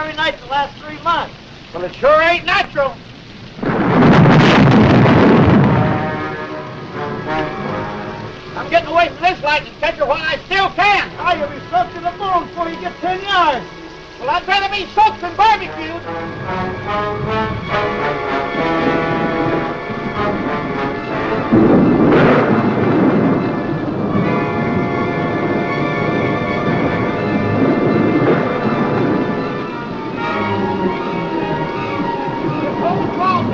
every night the last 3 months. Well, it sure ain't natural. I'm getting away from this lightning catcher while I still can. Oh, you'll be soaked to the bone before you get 10 yards. Well, I'd rather be soaked than barbecued.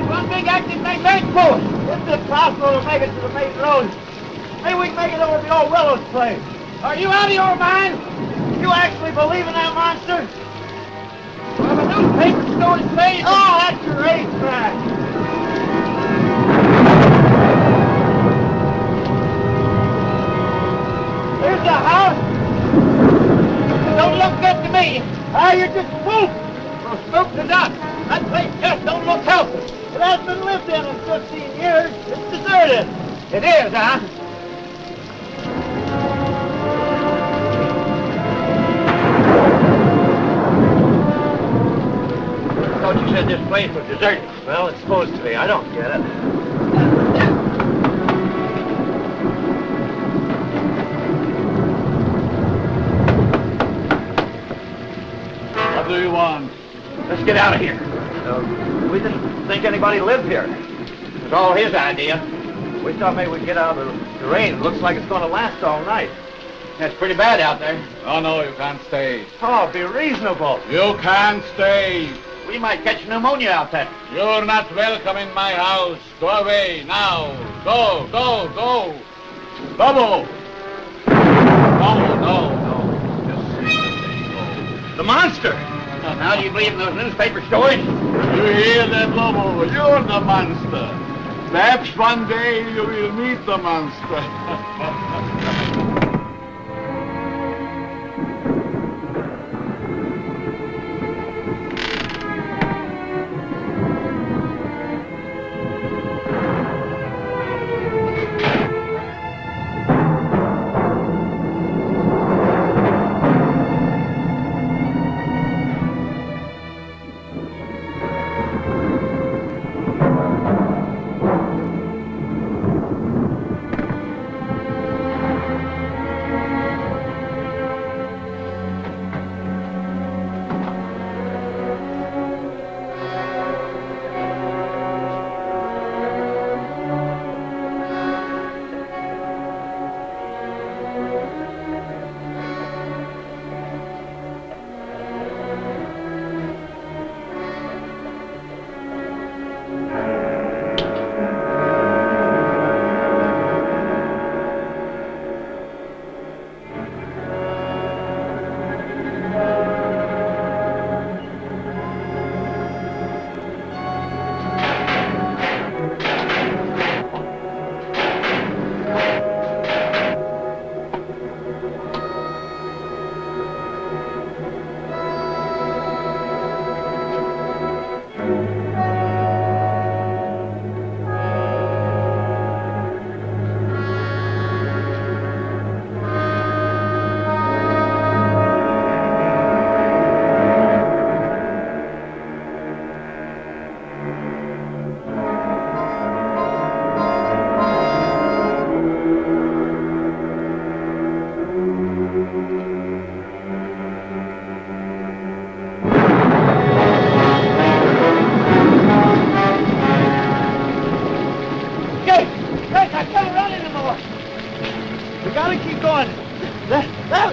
One big active magnetic force. It's impossible to make it to the main road. Maybe we can make it over to the old Willows place. Are you out of your mind? You actually believe in that monster? Well, the newspaper stories say... Oh, that's your racetrack. Here's the house. Don't look good to me. Ah, you're just spooked. Well, spooked to death. That place just don't look healthy. It hasn't been lived in 15 years. It's deserted. It is, huh? I thought you said this place was deserted. Well, it's supposed to be. I don't get it. What do you want? Let's get out of here. We didn't think anybody lived here. It was all his idea. We thought maybe we'd get out of the rain. It looks like it's going to last all night. That's pretty bad out there. Oh, no, you can't stay. Oh, be reasonable. You can't stay. We might catch pneumonia out there. You're not welcome in my house. Go away, now. Go, go, go. Bobo! No. Just go. The monster! Now, do you believe in those newspaper stories? You hear that, Bobo? You're the monster. Perhaps one day you will meet the monster.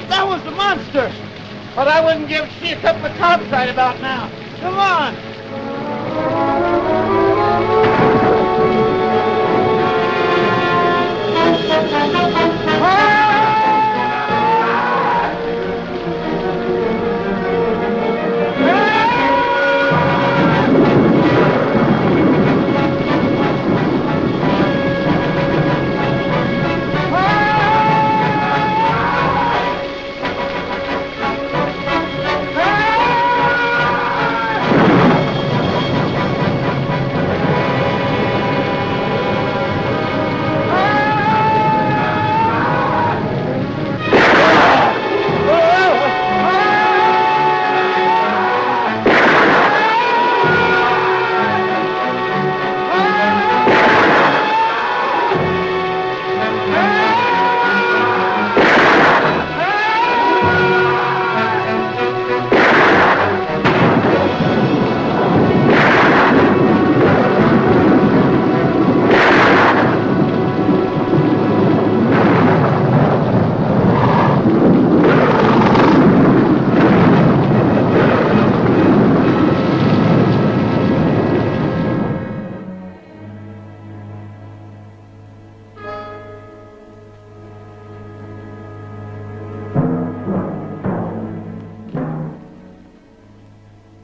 That was the monster. But I wouldn't give shit up the cops right about now. Come on.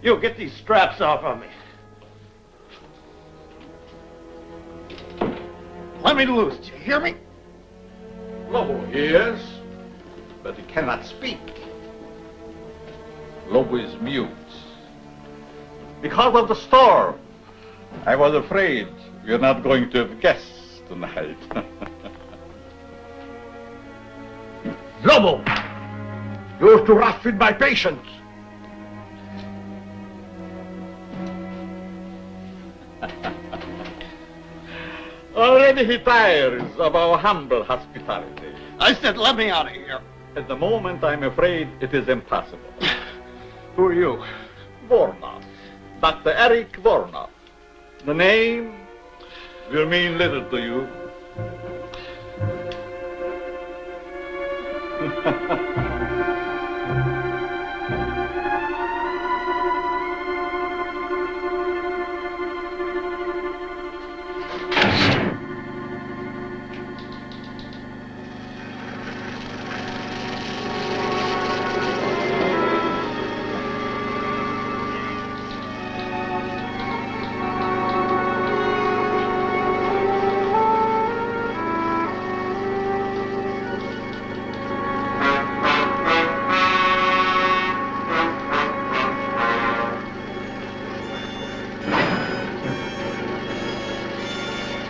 You get these straps off of me. Let me loose. Do you hear me? Lobo hears, but he cannot speak. Lobo is mute. Because of the storm. I was afraid you're not going to have guests tonight. Lobo! You're too rough with my patience. Already he tires of our humble hospitality. I said, let me out of here. At the moment, I'm afraid it is impossible. Who are you? Vornov. Dr. Eric Vornov. The name will mean little to you.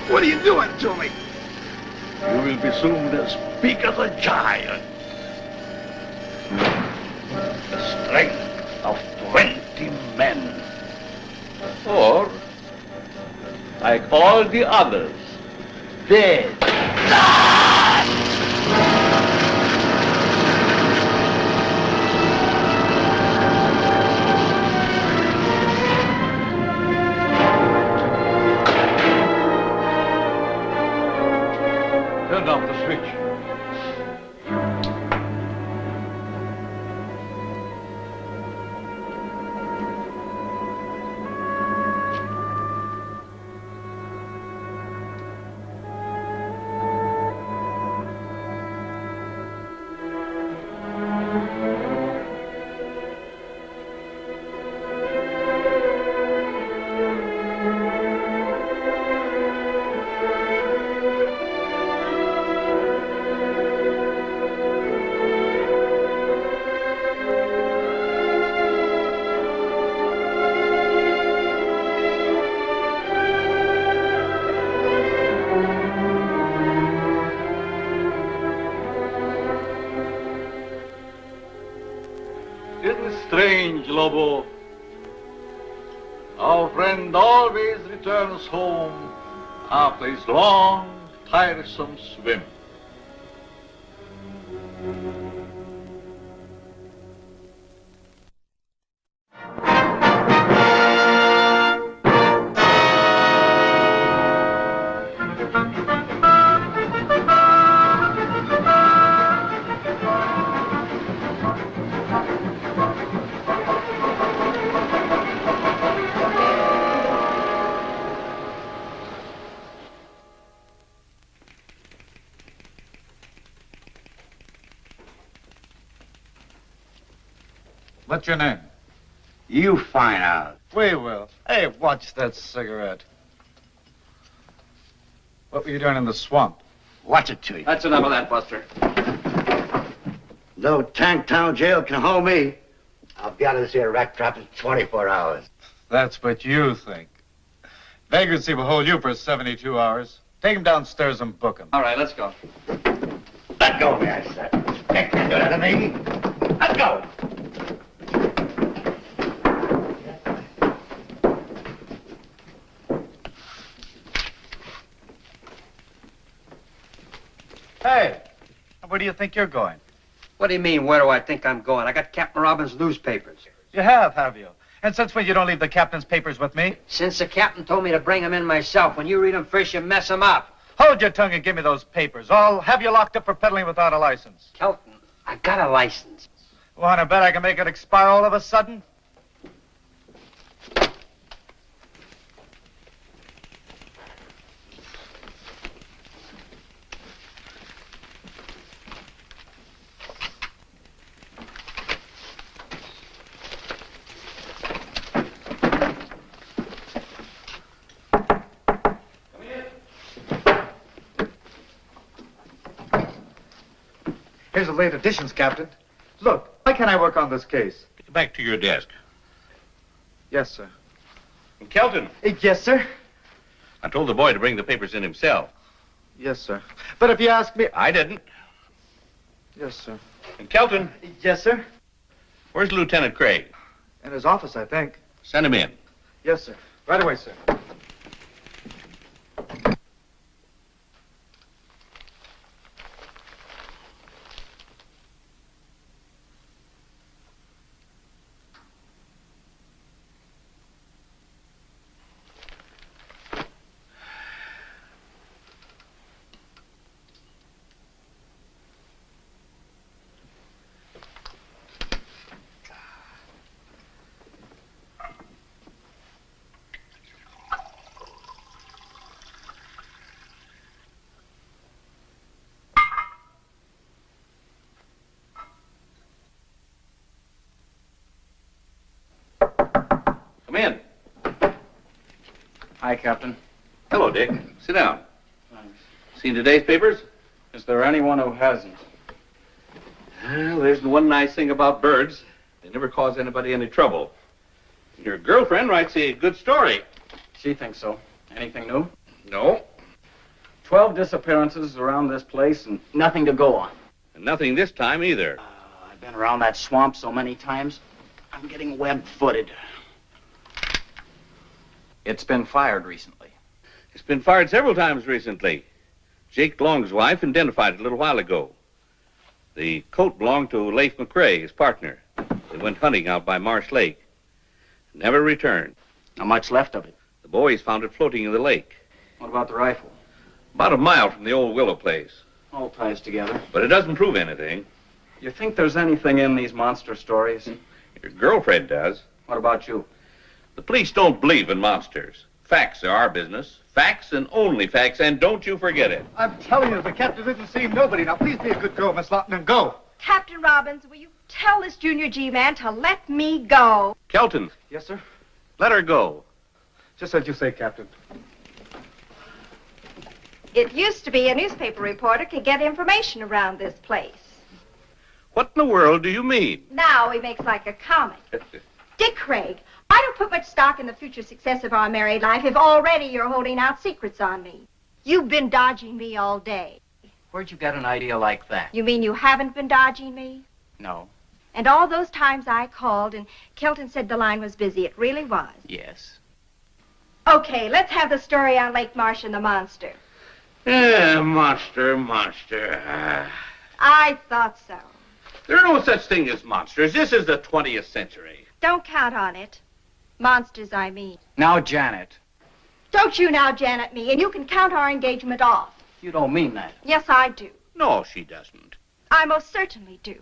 What are you doing to me? You will be soon as big as a giant. The strength of 20 men. Or, like all the others, dead. Turn off the switch. Strange, Lobo. Our friend always returns home after his long, tiresome swim. What's your name? You find out. We will. Hey, watch that cigarette. What were you doing in the swamp? Watch it to you. That's enough of that, Buster. No Tanktown jail can hold me. I'll be out of this here rat trap in 24 hours. That's what you think. Vagrancy will hold you for 72 hours. Take him downstairs and book him. All right, let's go. Let go of me, I said. You can't do that to me. Let go. Hey, where do you think you're going? What do you mean, where do I think I'm going? I got Captain Robbins' newspapers. You have you? And since when you don't leave the captain's papers with me? Since the captain told me to bring them in myself. When you read them first, you mess them up. Hold your tongue and give me those papers. I'll have you locked up for peddling without a license. Kelton, I got a license. Want to bet I can make it expire all of a sudden? Here's the late editions, Captain. Look, why can't I work on this case? Get back to your desk. Yes, sir. And Kelton, Yes, sir. I told the boy to bring the papers in himself. Yes, sir. But if you ask me... I didn't. Yes, sir. And Kelton, Yes, sir. where's Lieutenant Craig? In his office, I think. Send him in. Yes, sir. Right away, sir. Come in. Hi, Captain. Hello, Dick. Sit down. Thanks. Seen today's papers? Is there anyone who hasn't? Well, there's the one nice thing about birds. They never cause anybody any trouble. Your girlfriend writes a good story. She thinks so. Anything new? No. 12 disappearances around this place and nothing to go on. And nothing this time either. I've been around that swamp so many times, I'm getting web-footed. It's been fired recently. It's been fired several times recently. Jake Long's wife identified it a little while ago. The coat belonged to Leif McCrae, his partner. They went hunting out by Marsh Lake. Never returned. Not much left of it. The boys found it floating in the lake. What about the rifle? About a mile from the old willow place. All ties together. But it doesn't prove anything. You think there's anything in these monster stories? Your girlfriend does. What about you? The police don't believe in monsters. Facts are our business. Facts and only facts, and don't you forget it. I'm telling you, the captain didn't see nobody. Now, please be a good girl, Miss Lawton, and go. Captain Robbins, will you tell this Junior G man to let me go? Kelton, Yes, sir? let her go. Just as you say, Captain. It used to be a newspaper reporter could get information around this place. What in the world do you mean? Now he makes like a comic. Dick Craig, I don't put much stock in the future success of our married life if already you're holding out secrets on me. You've been dodging me all day. Where'd you get an idea like that? You mean you haven't been dodging me? No. And all those times I called and Kelton said the line was busy, it really was. Yes. Okay, let's have the story on Lake Marsh and the monster. Monster. I thought so. There are no such thing as monsters. This is the 20th century. Don't count on it. Monsters, I mean. Now, Janet, Don't you now Janet me, and you can count our engagement off. you don't mean that. Yes, I do. No, she doesn't. I most certainly do.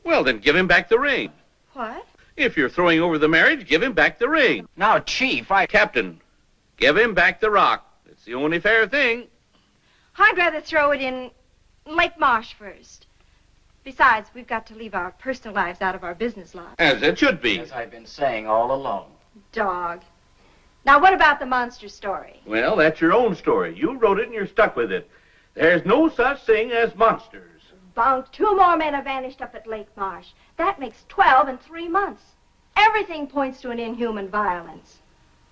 Well, then give him back the ring. What? If you're throwing over the marriage, give him back the ring. Now, Chief, Captain, give him back the rock. It's the only fair thing. I'd rather throw it in Lake Marsh first. Besides, we've got to leave our personal lives out of our business lives. As it should be. As I've been saying all along. Dog. Now, what about the monster story? Well, that's your own story. You wrote it and you're stuck with it. There's no such thing as monsters. Bunk, 2 more men have vanished up at Lake Marsh. That makes 12 in 3 months. Everything points to an inhuman violence.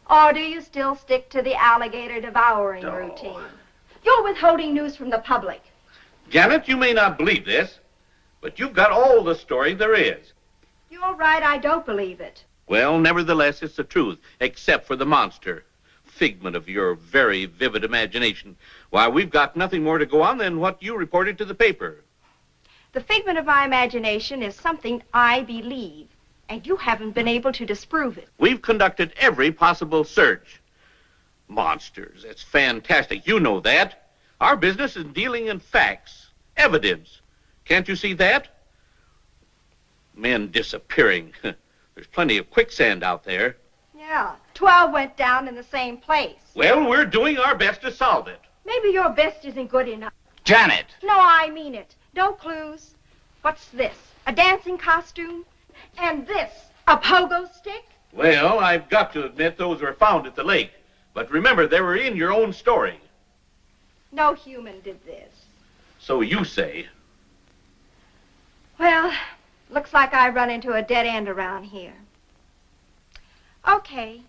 Or do you still stick to the alligator devouring routine? You're withholding news from the public. Janet, you may not believe this, but you've got all the story there is. You're right, I don't believe it. Well, nevertheless, it's the truth, except for the monster. Figment of your very vivid imagination. Why, we've got nothing more to go on than what you reported to the paper. The figment of my imagination is something I believe, and you haven't been able to disprove it. We've conducted every possible search. Monsters, it's fantastic. You know that. Our business is dealing in facts, evidence. Can't you see that? Men disappearing. There's plenty of quicksand out there. Yeah, 12 went down in the same place. Well, we're doing our best to solve it. Maybe your best isn't good enough. Janet! No, I mean it. No clues. What's this? A dancing costume? And this, a pogo stick? Well, I've got to admit those were found at the lake. But remember, they were in your own story. No human did this. So you say. Well, looks like I run into a dead end around here. Okay,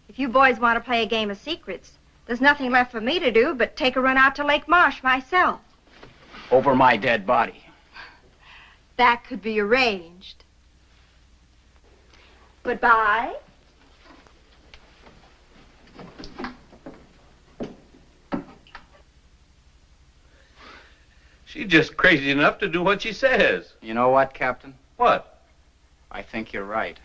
if you boys want to play a game of secrets, there's nothing left for me to do but take a run out to Lake Marsh myself. Over my dead body. That could be arranged. Goodbye. She's just crazy enough to do what she says. You know what, Captain? What? I think you're right.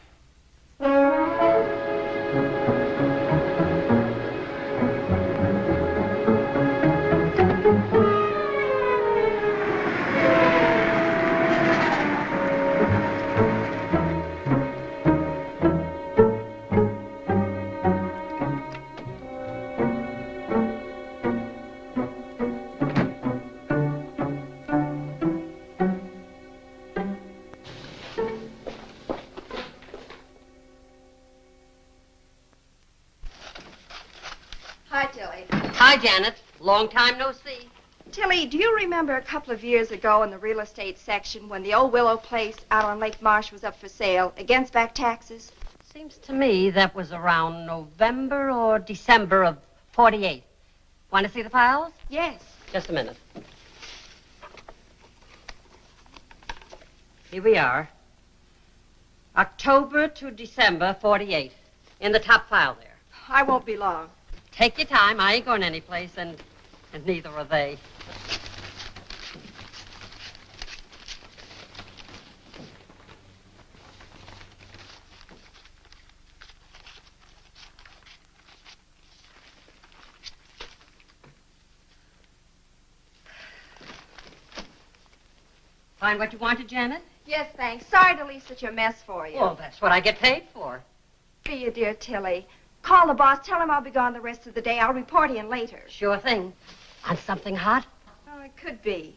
Hi, Tilly. Hi, Janet. Long time no see. Tilly, do you remember a couple of years ago in the real estate section when the old Willow place out on Lake Marsh was up for sale against back taxes? Seems to me that was around November or December of 48. Want to see the files? Yes. Just a minute. Here we are. October to December 48. In the top file there. I won't be long. Take your time. I ain't going anyplace, and neither are they. Find what you wanted, Janet? Yes, thanks. Sorry to leave such a mess for you. Well, that's what I get paid for. Be you, dear Tilly. Call the boss. Tell him I'll be gone the rest of the day. I'll report in later. Sure thing. Want something hot? Oh, it could be.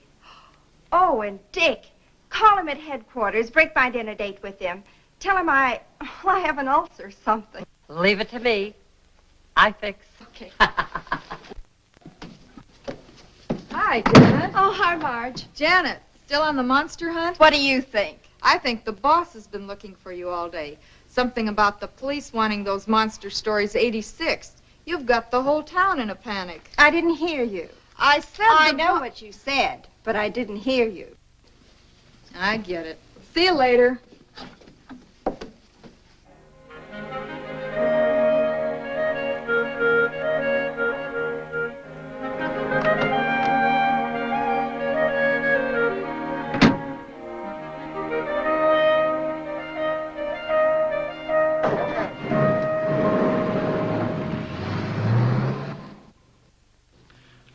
Oh, and Dick. Call him at headquarters. Break my dinner date with him. Tell him I have an ulcer or something. Leave it to me. I fix. Okay. Hi, Janet. Oh, hi, Marge. Janet, still on the monster hunt? What do you think? I think the boss has been looking for you all day. Something about the police wanting those monster stories 86th. You've got the whole town in a panic. I didn't hear you. I said I know what you said, but I didn't hear you. I get it. See you later.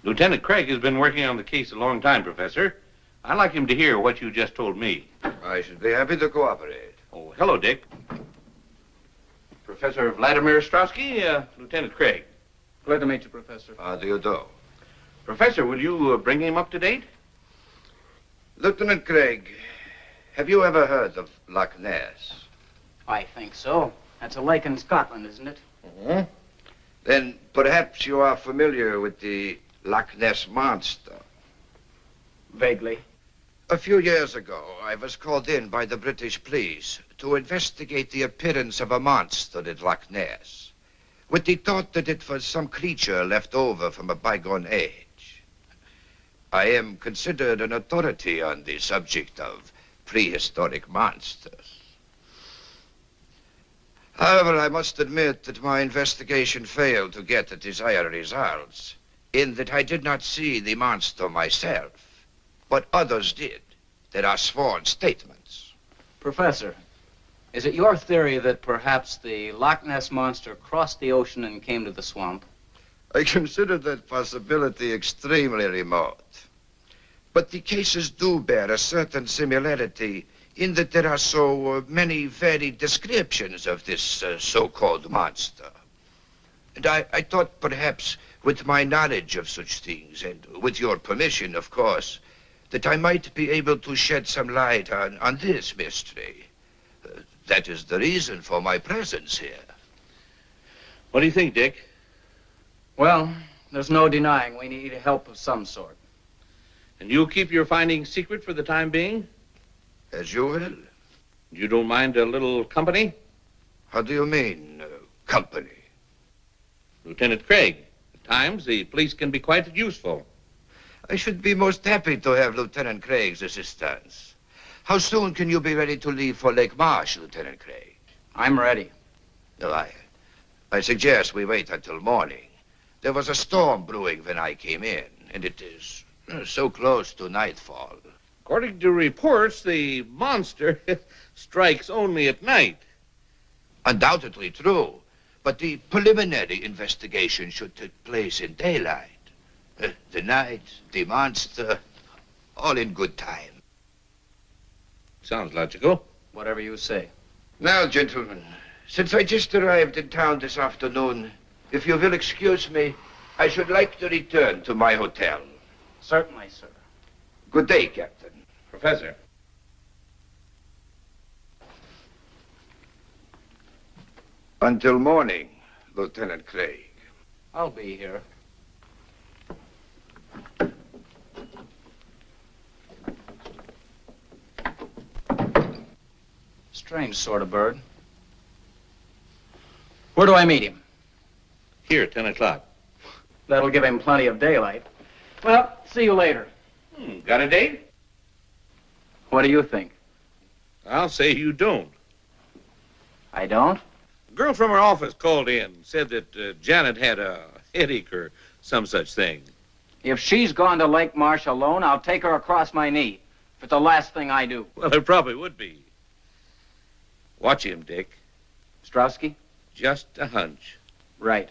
Lieutenant Craig has been working on the case a long time, Professor. I'd like him to hear what you just told me. I should be happy to cooperate. Oh, hello, Dick. Professor Vladimir Ostrowski, Lieutenant Craig. Glad to meet you, Professor. How do you do? Professor, will you bring him up to date? Lieutenant Craig, have you ever heard of Loch Ness? I think so. That's a lake in Scotland, isn't it? Mm-hmm. Then perhaps you are familiar with the Loch Ness Monster. Vaguely. A few years ago, I was called in by the British police to investigate the appearance of a monster at Loch Ness, with the thought that it was some creature left over from a bygone age. I am considered an authority on the subject of prehistoric monsters. However, I must admit that my investigation failed to get the desired results, in that I did not see the monster myself, but others did. There are sworn statements. Professor, is it your theory that perhaps the Loch Ness Monster crossed the ocean and came to the swamp? I consider that possibility extremely remote. But the cases do bear a certain similarity in that there are so many varied descriptions of this so-called monster. And I thought perhaps with my knowledge of such things, and with your permission, of course, that I might be able to shed some light on this mystery. That is the reason for my presence here. What do you think, Dick? Well, there's no denying we need help of some sort. And you'll keep your findings secret for the time being? As you will. You don't mind a little company? How do you mean, company? Lieutenant Craig, at times the police can be quite useful. I should be most happy to have Lieutenant Craig's assistance. How soon can you be ready to leave for Lake Marsh, Lieutenant Craig? I'm ready. No, I suggest we wait until morning. There was a storm brewing when I came in, and it is so close to nightfall. According to reports, the monster strikes only at night. Undoubtedly true, but the preliminary investigation should take place in daylight. The night, the monster, all in good time. Sounds logical. Whatever you say. Now, gentlemen, since I just arrived in town this afternoon, if you will excuse me, I should like to return to my hotel. Certainly, sir. Good day, Captain. Professor. Until morning, Lieutenant Craig. I'll be here. Strange sort of bird. Where do I meet him? Here, 10 o'clock. That'll give him plenty of daylight. Well, see you later. Got a date? What do you think? I'll say you don't. I don't? A girl from her office called in, said that Janet had a headache or some such thing. If she's gone to Lake Marsh alone, I'll take her across my knee. If it's the last thing I do. Well, it probably would be. Watch him, Dick. Strowski? Just a hunch. Right.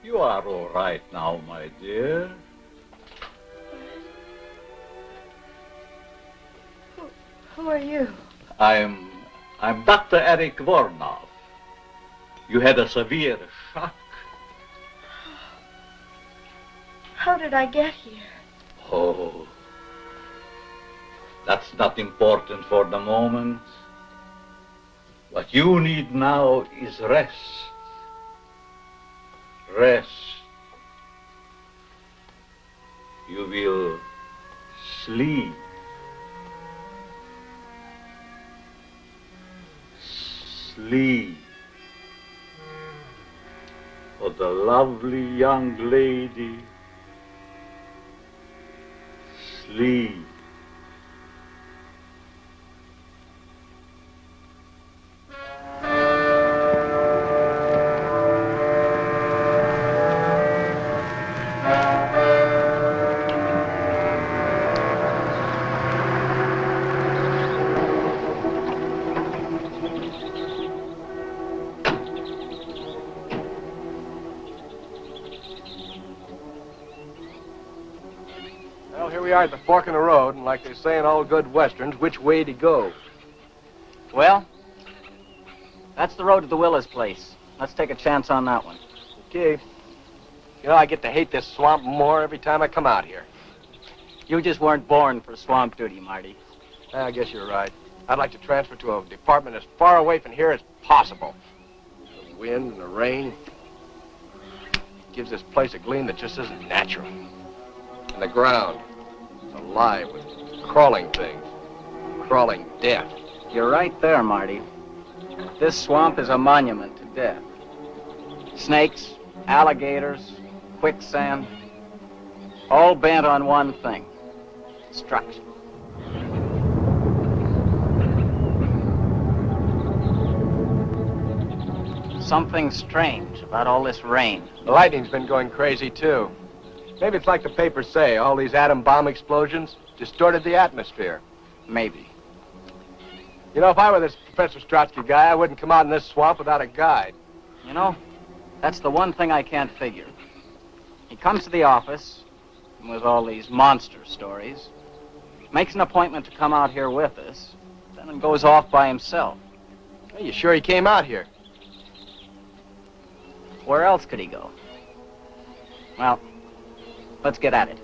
You are all right now, my dear. Who are you? I'm Dr. Eric Vornov. You had a severe shock. How did I get here? Oh, that's not important for the moment. What you need now is rest. Rest. You will sleep. Sleep. Oh, the lovely young lady. Sleep. we are at the fork in the road, and like they say in all good westerns, which way to go? Well, that's the road to the Willis place. Let's take a chance on that one. Okay. You know, I get to hate this swamp more every time I come out here. You just weren't born for swamp duty, Marty. I guess you're right. I'd like to transfer to a department as far away from here as possible. The wind and the rain gives this place a gleam that just isn't natural. And the ground is alive with crawling things, crawling death. You're right there, Marty. This swamp is a monument to death. Snakes, alligators, quicksand, all bent on one thing: destruction. Something strange about all this rain. The lightning's been going crazy, too. Maybe it's like the papers say, all these atom bomb explosions distorted the atmosphere. Maybe. You know, if I were this Professor Strotsky guy, I wouldn't come out in this swamp without a guide. You know, that's the one thing I can't figure. He comes to the office with all these monster stories, makes an appointment to come out here with us, then goes off by himself. Are you sure he came out here? Where else could he go? Well, let's get at it.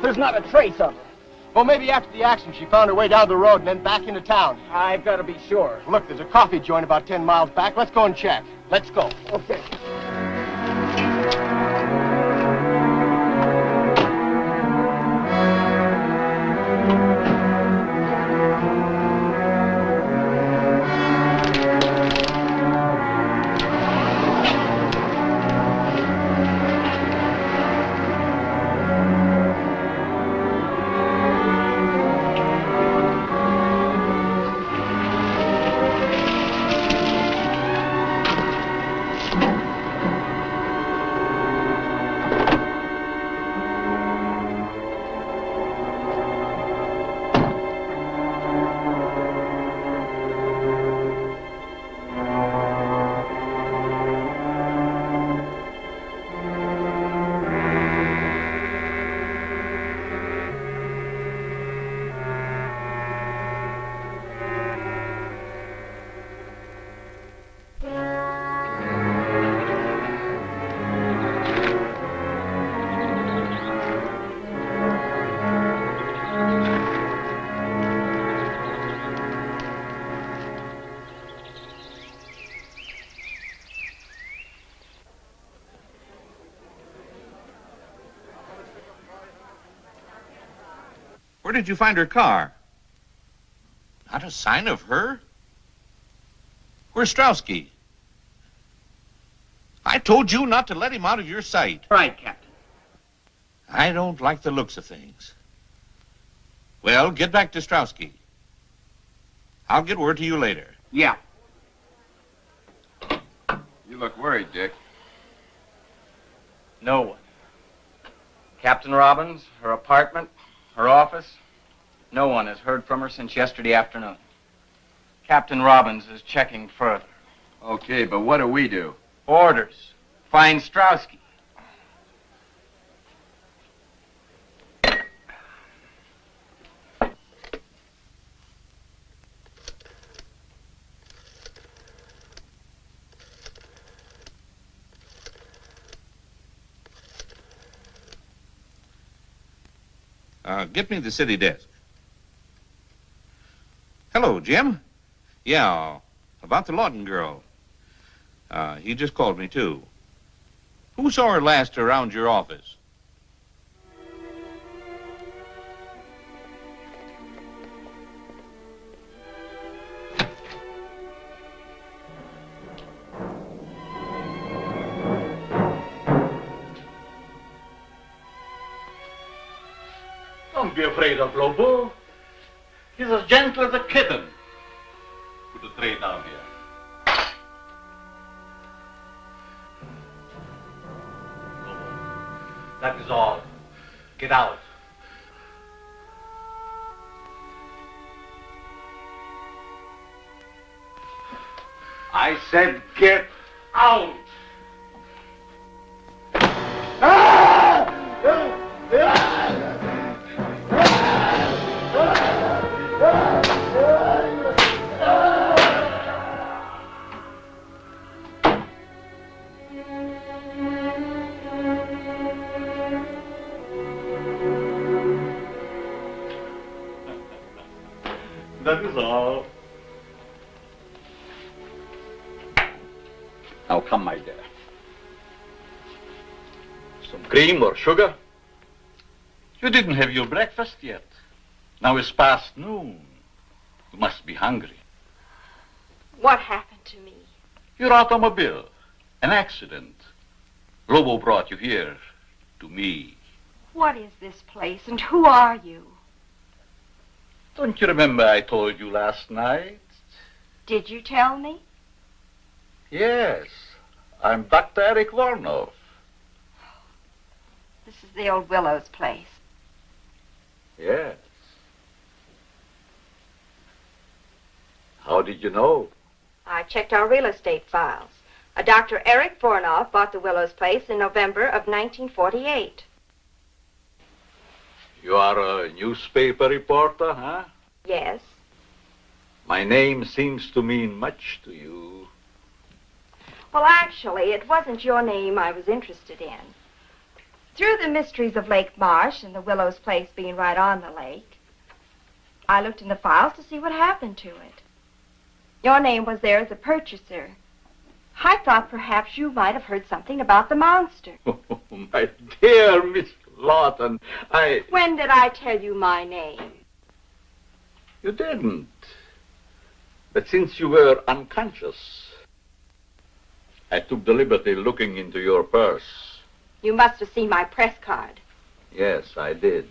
There's not a trace of her. Well, maybe after the accident, she found her way down the road and then back into town. I've got to be sure. Look, there's a coffee joint about 10 miles back. Let's go and check. Let's go. Okay. Where did you find her car? Not a sign of her? Where's Strowski? I told you not to let him out of your sight. Right, Captain. I don't like the looks of things. Well, get back to Strowski. I'll get word to you later. Yeah. You look worried, Dick. No one. Captain Robbins, her apartment, her office. No one has heard from her since yesterday afternoon. Captain Robbins is checking further. Okay, but what do we do? Orders. Find Strowski. Get me the city desk. Hello, Jim. Yeah, about the Lawton girl. He just called me, too. Who saw her last around your office? Don't be afraid of Lobo. He's as gentle as a kitten. Put the tray down here. Lobo, that is all. Get out. I said get out! That is all. Now come, my dear. Some cream or sugar? You didn't have your breakfast yet. Now it's past noon. You must be hungry. What happened to me? Your automobile. An accident. Lobo brought you here to me. What is this place and who are you? Don't you remember I told you last night? Did you tell me? Yes. I'm Dr. Eric Vornov. This is the old Willows place. Yes. How did you know? I checked our real estate files. A Dr. Eric Vornov bought the Willows place in November of 1948. You are a newspaper reporter, huh? Yes. My name seems to mean much to you. Well, actually, it wasn't your name I was interested in. Through the mysteries of Lake Marsh and the Willows place being right on the lake, I looked in the files to see what happened to it. Your name was there as a purchaser. I thought perhaps you might have heard something about the monster. Oh, my dear Miss Lawton, When did I tell you my name? You didn't. But since you were unconscious, I took the liberty looking into your purse. You must have seen my press card. Yes, I did.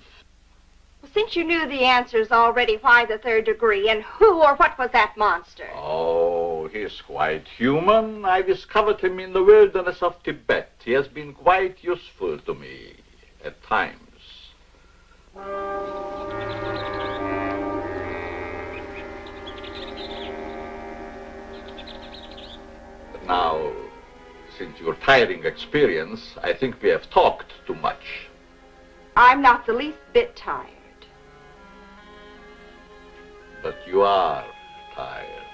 Well, since you knew the answers already, why the third degree? And who or what was that monster? Oh, he's quite human. I discovered him in the wilderness of Tibet. He has been quite useful to me at times. But now, since your tiring experience, I think we have talked too much. I'm not the least bit tired. But you are tired.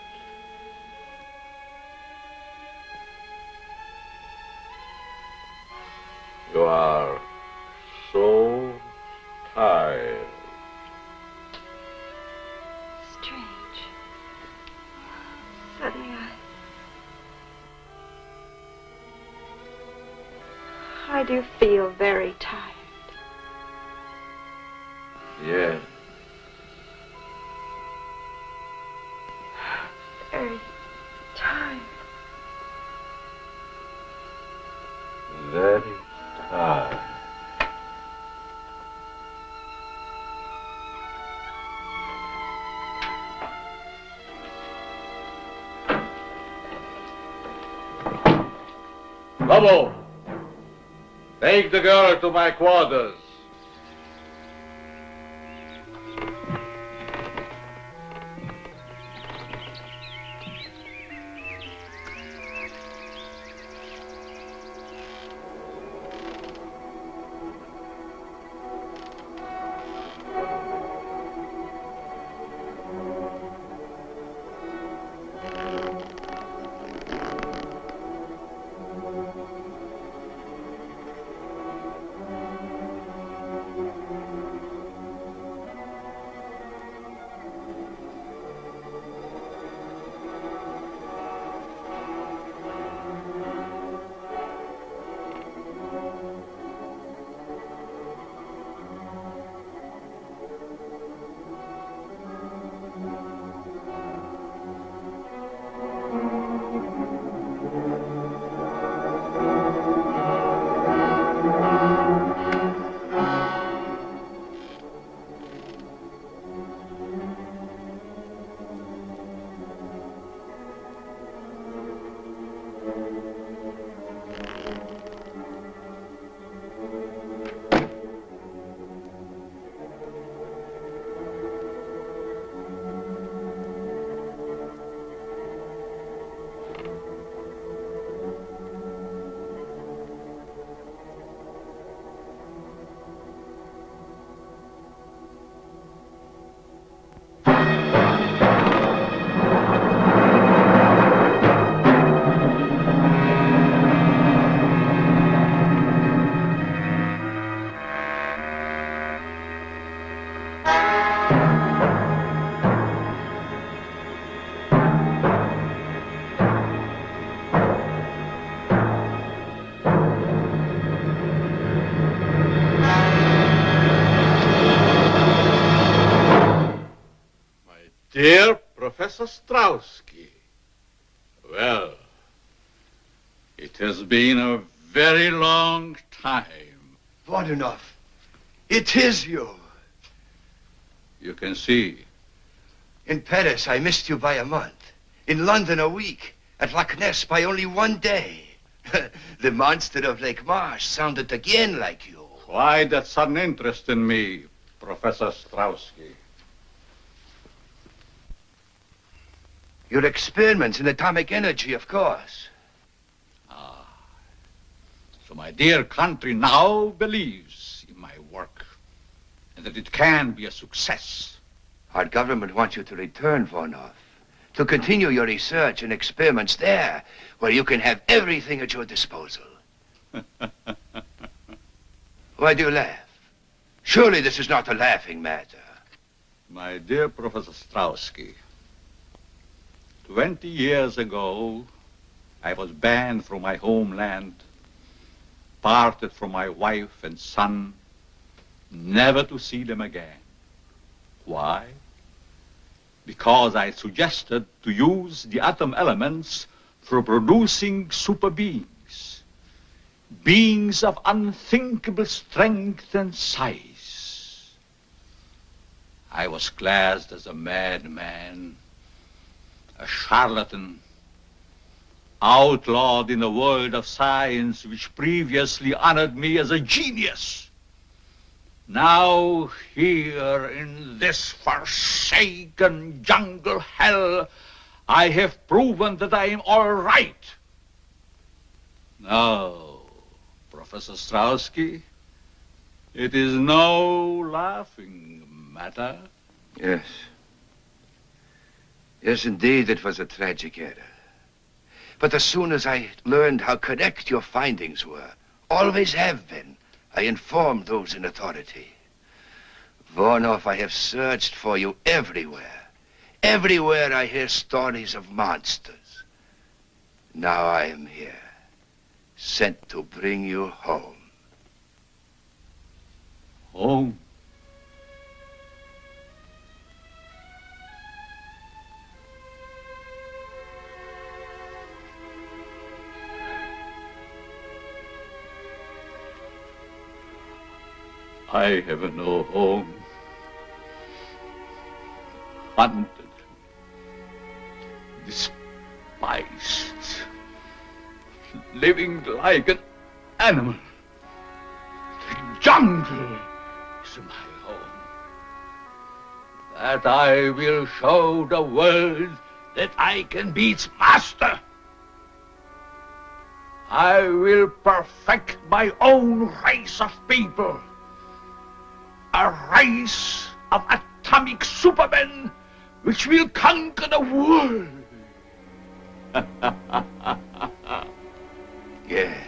You are so tired. Strange. Suddenly I do feel very tired. Yes. Very tired. Very tired. Lobo, take the girl to my quarters. Dear Professor Strauski, well, it has been a very long time. Voronov, it is you. You can see. In Paris, I missed you by a month. In London, a week. At Loch Ness, by only 1 day. The monster of Lake Marsh sounded again like you. Why that sudden interest in me, Professor Strauski? Your experiments in atomic energy, of course. So my dear country now believes in my work and that it can be a success. Our government wants you to return, Voronov, to continue your research and experiments there, where you can have everything at your disposal. Why do you laugh? Surely this is not a laughing matter. My dear Professor Strauski, 20 years ago, I was banned from my homeland, parted from my wife and son, never to see them again. Why? Because I suggested to use the atom elements for producing super beings, beings of unthinkable strength and size. I was classed as a madman, a charlatan, outlawed in the world of science which previously honored me as a genius. Now, here in this forsaken jungle hell, I have proven that I am all right. Now, Professor Strauski, it is no laughing matter. Yes. Yes, indeed, it was a tragic error. But as soon as I learned how correct your findings were, always have been, I informed those in authority. Voronov, I have searched for you everywhere. Everywhere I hear stories of monsters. Now I am here, sent to bring you home. Home? I have no home. Hunted, despised, living like an animal. The jungle is my home. That I will show the world that I can be its master. I will perfect my own race of people. A race of atomic supermen which will conquer the world. Yes.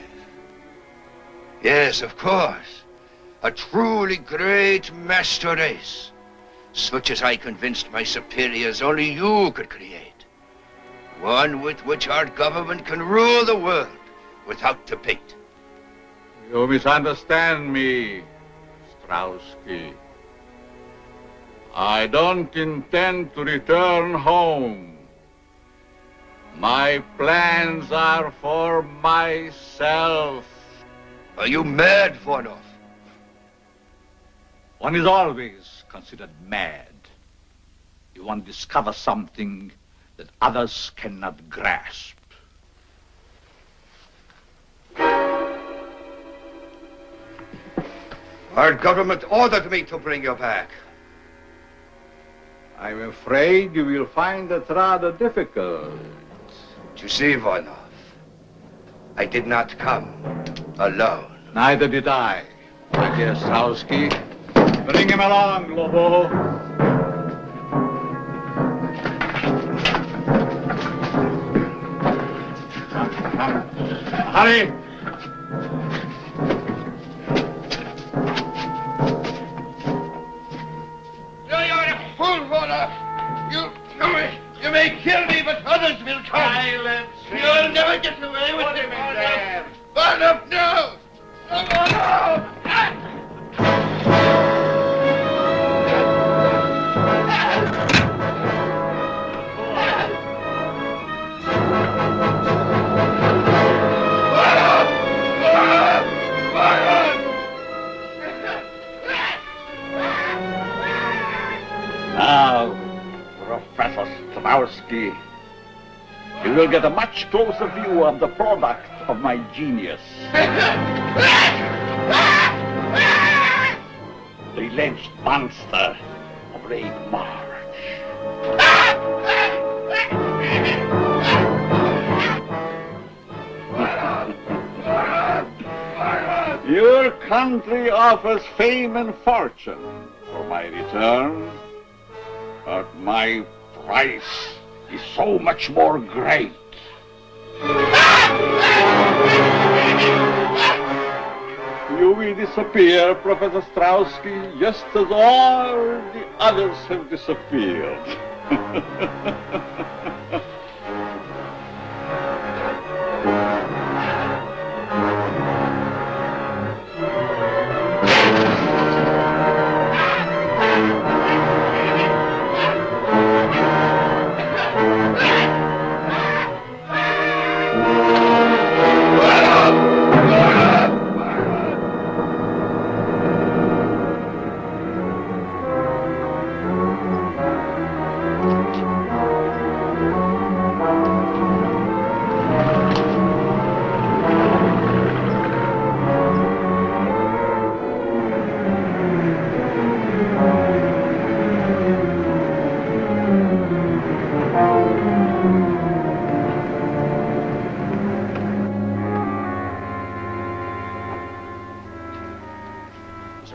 Yes, of course. A truly great master race, such as I convinced my superiors only you could create. One with which our government can rule the world without debate. You misunderstand me, Strauski. I don't intend to return home. My plans are for myself. Are you mad, Voronov? One is always considered mad. You want to discover something that others cannot grasp. Our government ordered me to bring you back. I'm afraid you will find it rather difficult. You see, Voronov, I did not come alone. Neither did I, my dear Strauski. Bring him along, Lobo. Hurry! You may kill me, but others will come. Silence! You'll never get away with it, there. Voronov, no! No! Now, Professor Strowski, you will get a much closer view of the product of my genius. The alleged monster of Lake March. Your country offers fame and fortune for my return, but my price is so much more great. You will disappear, Professor Strowski, just as all the others have disappeared.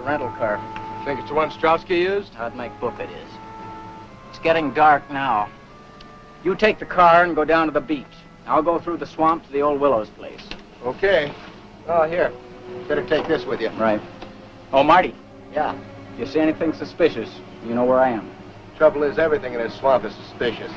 Rental car. Think it's the one Strowski used? I'd make book it is. It's getting dark now. You take the car and go down to the beach. I'll go through the swamp to the old Willows place. Okay. Oh, here. Better take this with you. Right. Oh, Marty, Yeah. if you see anything suspicious, you know where I am. Trouble is, everything in this swamp is suspicious.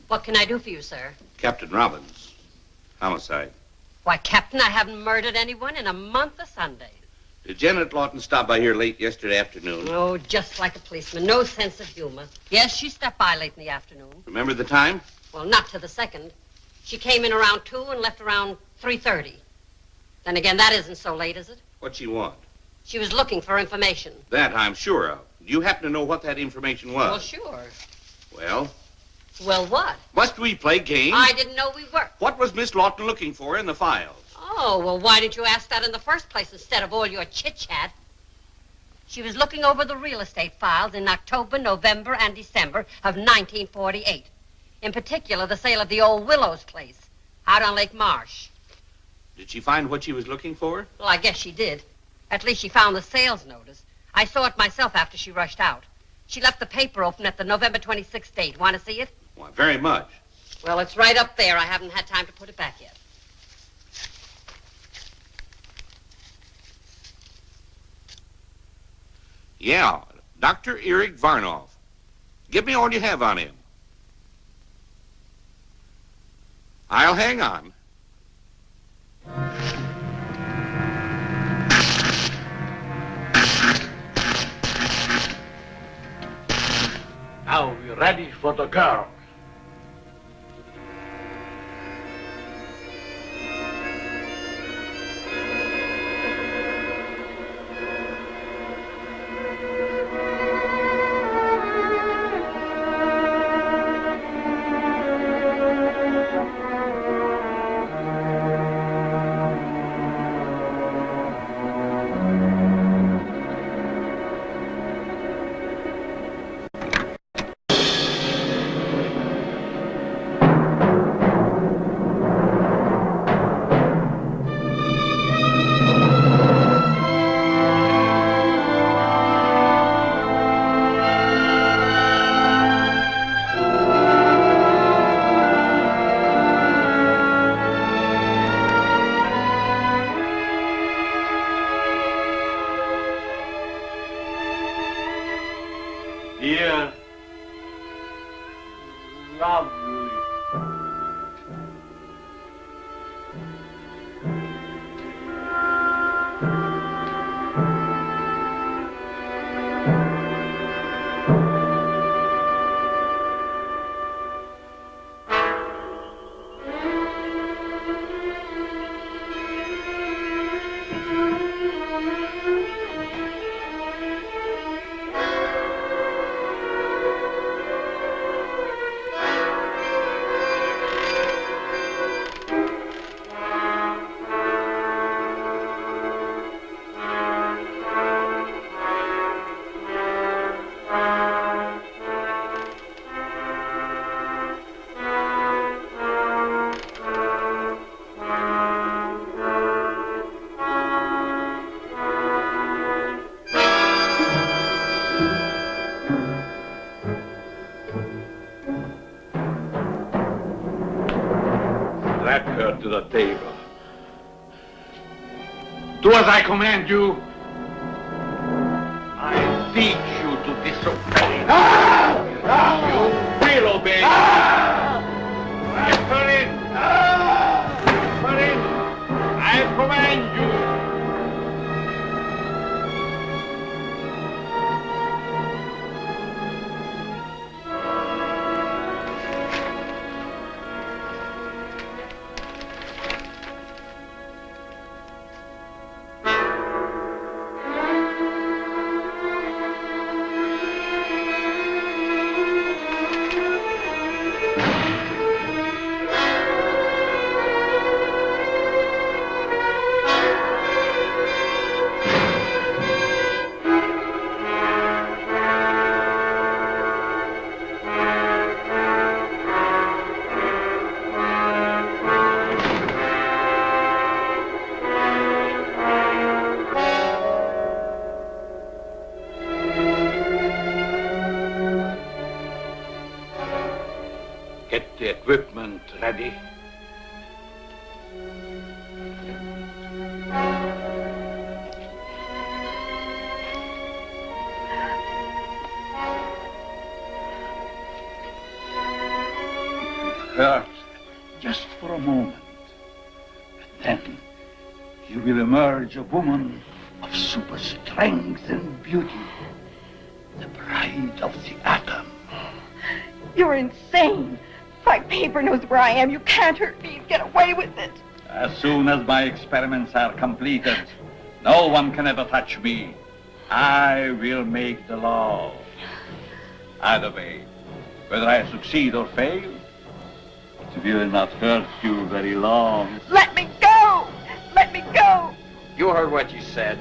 What can I do for you, sir? Captain Robbins. Homicide. Why, Captain, I haven't murdered anyone in a month of Sundays. Did Janet Lawton stop by here late yesterday afternoon? Oh, just like a policeman. No sense of humor. Yes, she stepped by late in the afternoon. Remember the time? Well, not to the second. She came in around 2 and left around 3:30. Then again, that isn't so late, is it? What'd she want? She was looking for information. That I'm sure of. Do you happen to know what that information was? Well, sure. Well? Well, what? Must we play games? I didn't know we were. What was Miss Lawton looking for in the files? Oh, well, why didn't you ask that in the first place instead of all your chit-chat? She was looking over the real estate files in October, November, and December of 1948. In particular, the sale of the old Willows place out on Lake Marsh. Did she find what she was looking for? Well, I guess she did. At least she found the sales notice. I saw it myself after she rushed out. She left the paper open at the November 26th date. Want to see it? Why, very much. Well, it's right up there. I haven't had time to put it back yet. Yeah, Dr. Erich Varnov. Give me all you have on him. I'll hang on. Now we're ready for the girl. Dear, lovely. Strap her to the table. Do as I command you. I teach you to disobey. You will obey. Get her in. Get her in. I command you. Get the equipment ready. Hurt just for a moment. And then you will emerge a woman of super strength and beauty. The bride of the atom. You're insane. My paper knows where I am. You can't hurt me. Get away with it. As soon as my experiments are completed, no one can ever touch me. I will make the law. Either way, whether I succeed or fail, it will not hurt you very long. Let me go! Let me go! You heard what you said.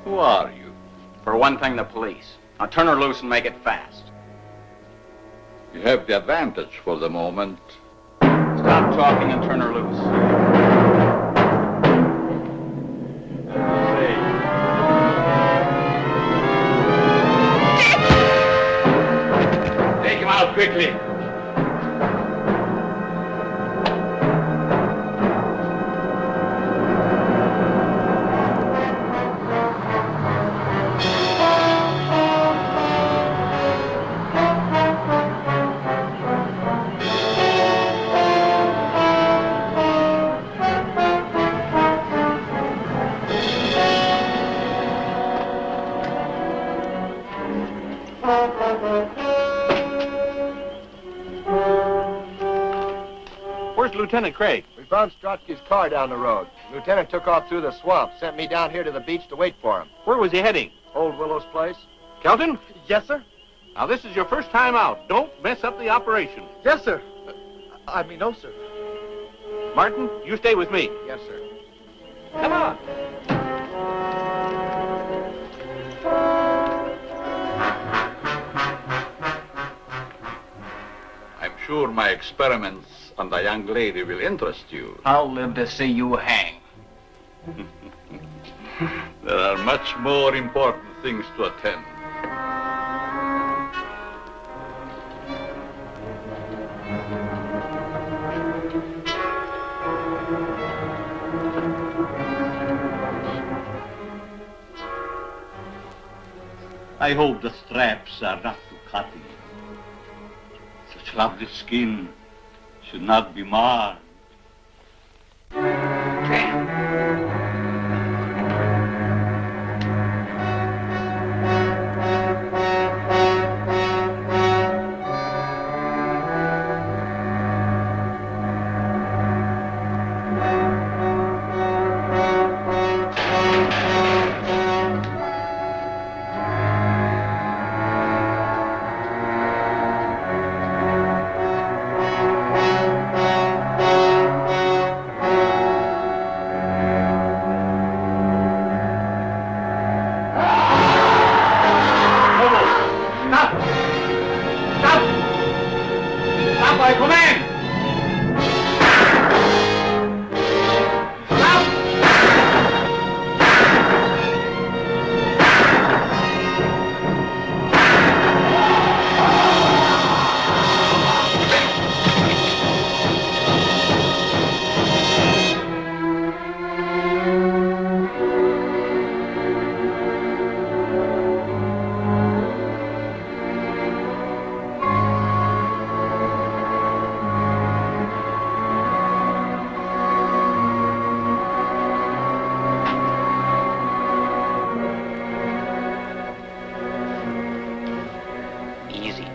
Who are you? For one thing, the police. Now turn her loose and make it fast. You have the advantage for the moment. Stop talking and turn her loose. quickly. Where's Lieutenant Craig? We found Strotsky's car down the road. The lieutenant took off through the swamp, sent me down here to the beach to wait for him. Where was he heading? Old Willow's place. Kelton? Yes, sir. Now, this is your first time out. Don't mess up the operation. Yes, sir. No, sir. Martin, you stay with me. Yes, sir. Come on. I'm sure my experiments on the young lady will interest you. I'll live to see you hang. There are much more important things to attend. I hope the straps are not too cutting. Such lovely skin should not be marred.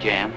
Jam.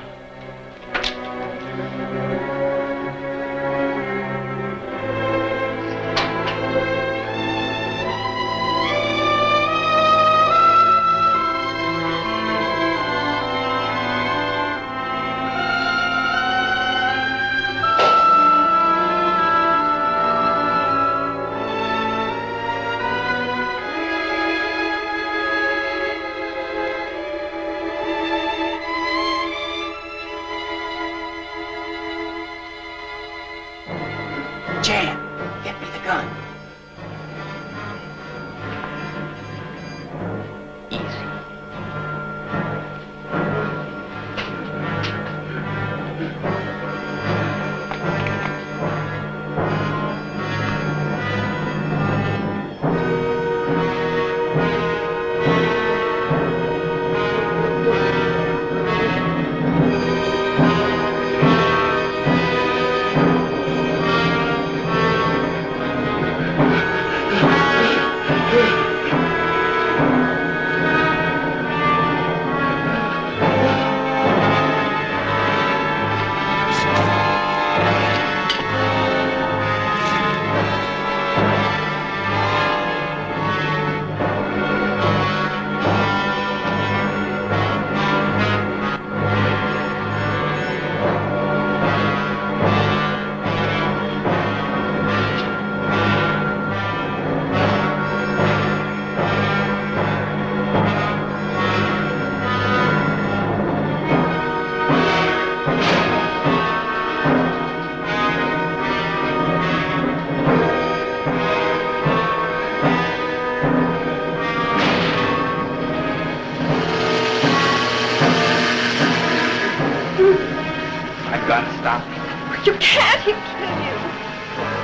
gotta stop him. You can't. He'll kill you.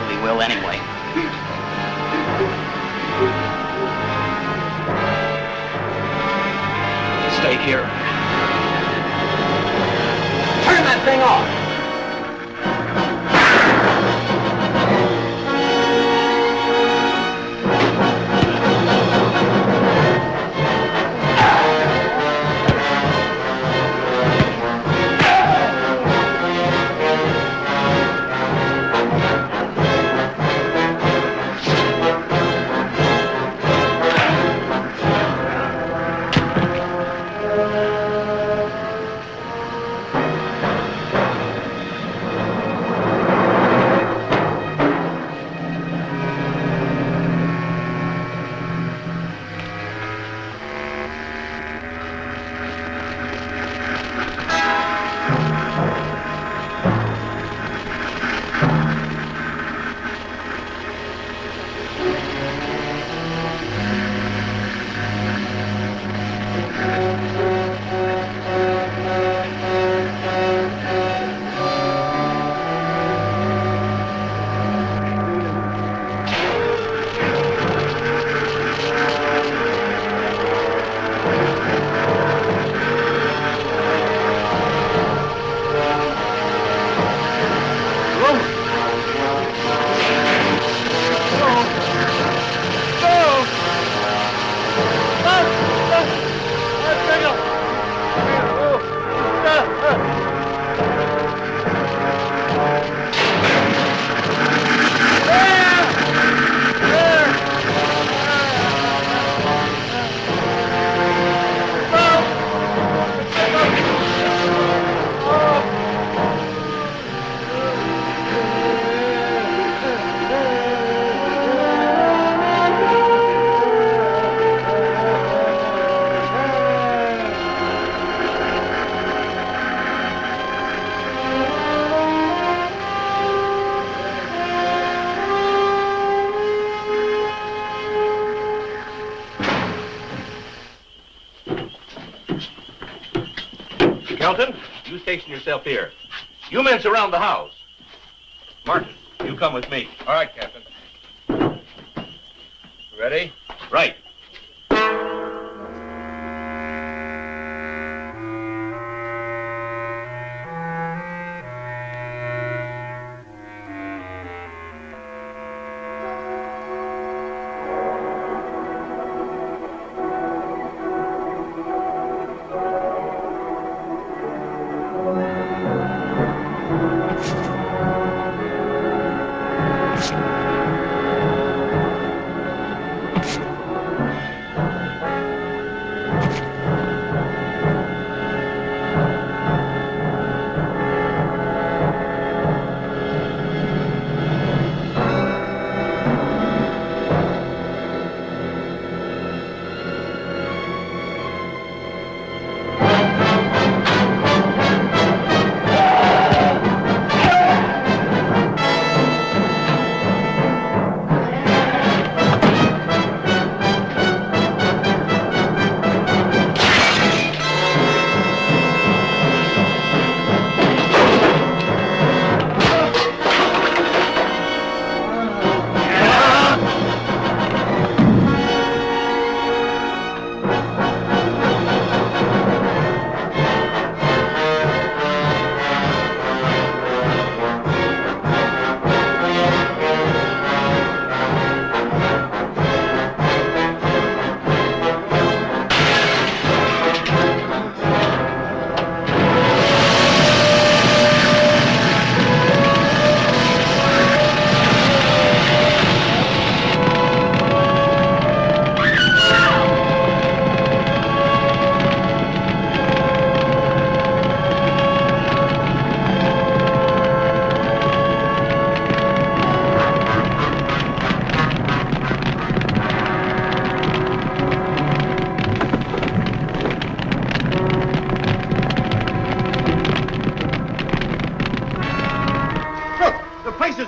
We will anyway. Stay here. Turn that thing off. Kelton, you station yourself here. You men surround the house. Martin, you come with me. All right, Captain. Ready? Right.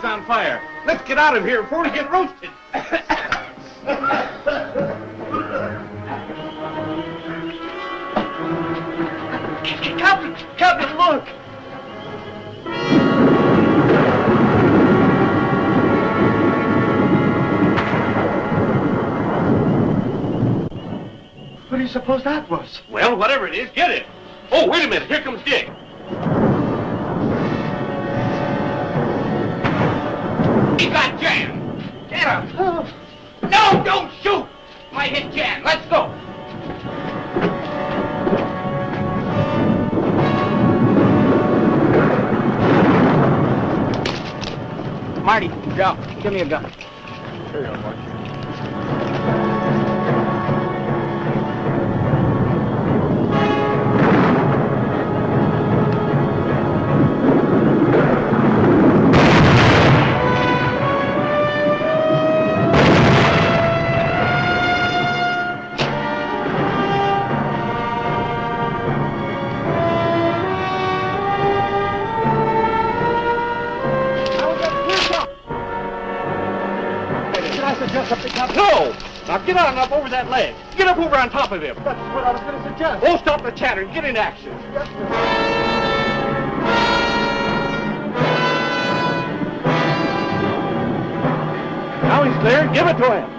On fire. Let's get out of here before we get roasted. Captain, look. you suppose that was? Well, whatever it is, get it. Oh, wait a minute. Here comes Dick. He got Jan. Get him. Oh. No, don't shoot. I hit Jan. Let's go. Marty, Joe, give me a gun. Here you go, Marty. No! Now get on up over that ledge. Get up over on top of him. That's what I was going to suggest. Oh, stop the chatter and get in action. Yes, sir. Now he's clear. Give it to him.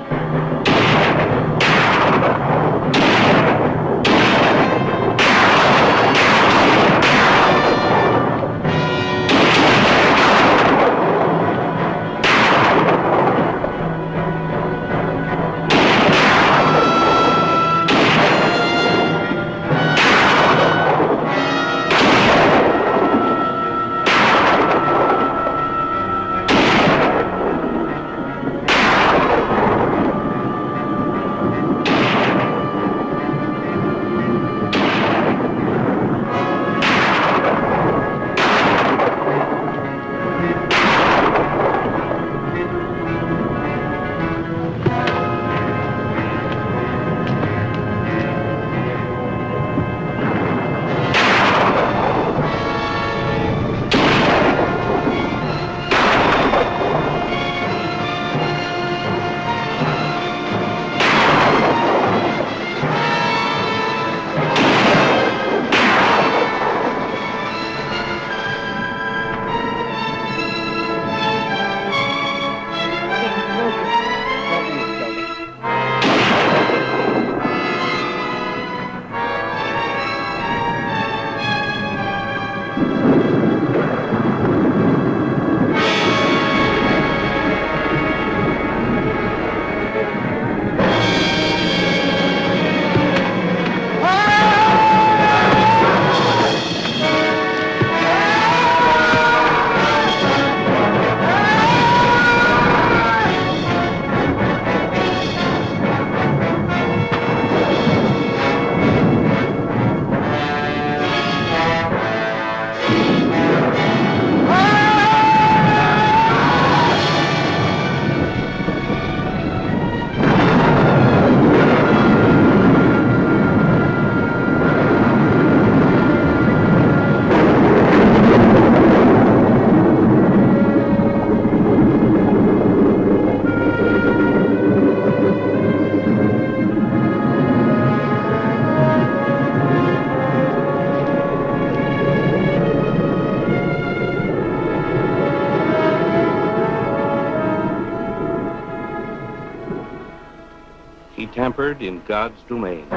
He tampered in God's domain.